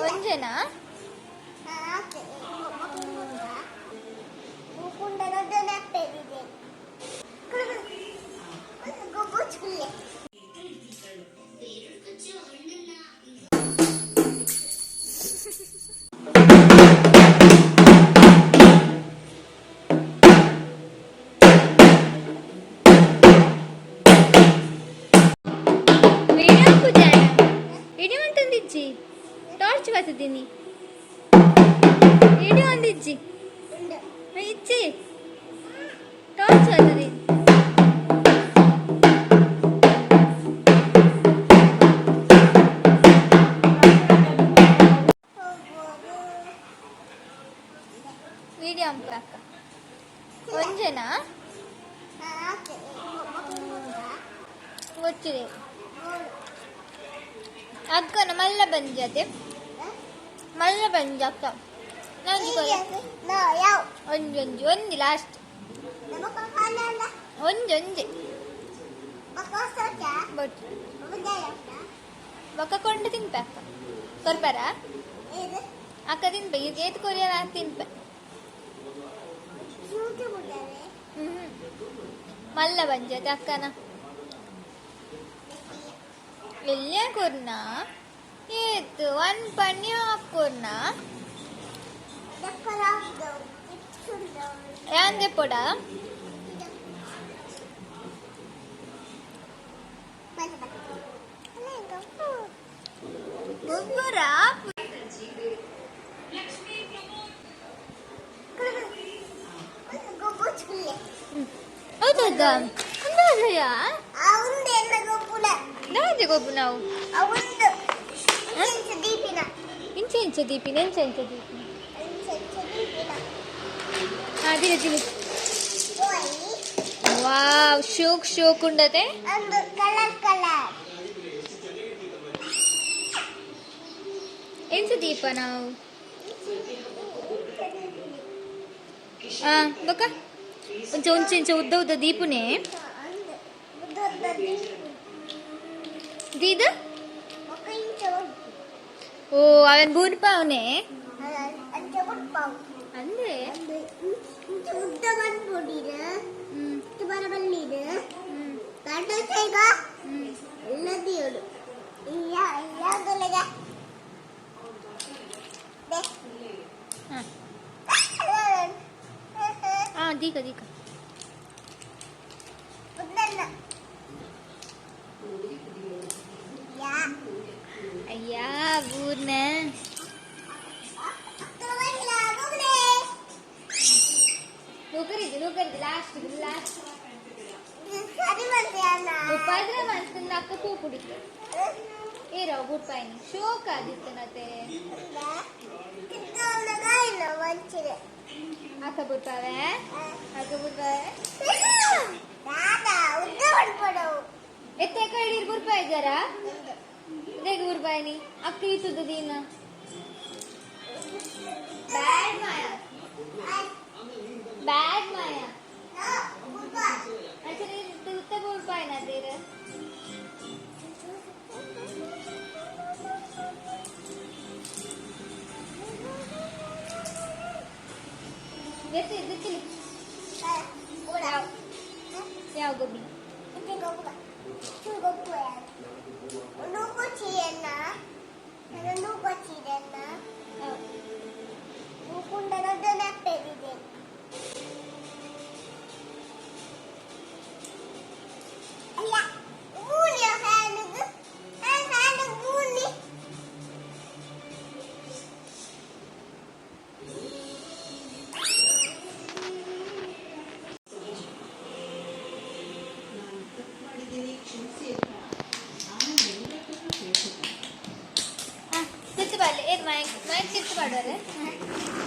ಒಂಜನಾ torch ಬರ್ತದೀನಿ ಇಡಿ ಒಂದಿಜ್ಜಿ ಇಚ್ಚಿ torch ಬರ್ತದೆ video ಅಕ್ಕ ಒಂಜನಾ ಗೊತ್ತಿದೆ ಅಕ್ಕನ ಮಲ್ಲ ಬಂಜತೆ ಮಲ್ಲ ಬಂಜ ಅಕ್ಕ ಒಂಜೊಂಜಿ ಒಂದಿ ಲಾಸ್ಟ್ ಒಂಜೊಂಜಿ ಬೊಕ್ಕ ಕೊಂಡು ತಿನ್ಪೆ ಅಕ್ಕ ಕೊರ್ಪರ ಅಕ್ಕ ತಿನ್ಪೆ ಇದು ಏತ್ ಕೊರಿಯರ ತಿನ್ಪೆ ಮಲ್ಲ ಬಂಜತೆ ಅಕ್ಕನ ಎಲ್ಲಿಯ ಕೊರ್ನಾ ಏತು ಒನ್ ಪನ್ನಿ ಆಫ್ ಕೊರ್ನಾ ಯಾಂದೆ ಪೊಡ ಗೊಬ್ಬರ ಹೌದಾ ನಾಜೆ ಗೊಬ್ಬು ನಾವು ಇಂಚೆ ದೀಪಿನ ದಿನ ವಾವ್ ಶೋಕ್ ಉಂಡತೆ ಎಂಚ ದೀಪ ನಾವು ಬೊಕ್ಕ ಒಂಚ ಉದ್ದ ದೀಪುನೇ ದೀದ ಓ ಅವನ್ ಬೂನ್ ಪಾವನೆ ಅಂದ್ರೆ ದೀಕ ಅಯ್ಯಾ ಬೂರ್ನ ನೂಕರಿದ್ದು ಲಾಸ್ಟ್ ಉಪಾದ್ರೆ ಮನ್ಸಿಂದ ಅಕ್ಕ ಪೂ ಕುಡಿತು ಏರವ ಬುಟ್ಪಾಯಿನಿ ಶೋಕ ಆದಿತ್ತನತೆ ಅಕ್ಕ ಬುಟ್ಪಾವೆ ಎತ್ತೆ ಕೈಡಿ ಬುರ್ಪಾಯಿ ಜರ ದೇಗ ಬುರ್ಪಾಯಿನಿ ಅಕ್ಕ ಇತ್ತದ ದೀನ ಬ್ಯಾಡ್ ಮಾಯಾ अच्छा नहीं तो उत्तर बोल पाए ना तेरे वैसे देखिए क्या गोभी चित्र एक माइक चित्र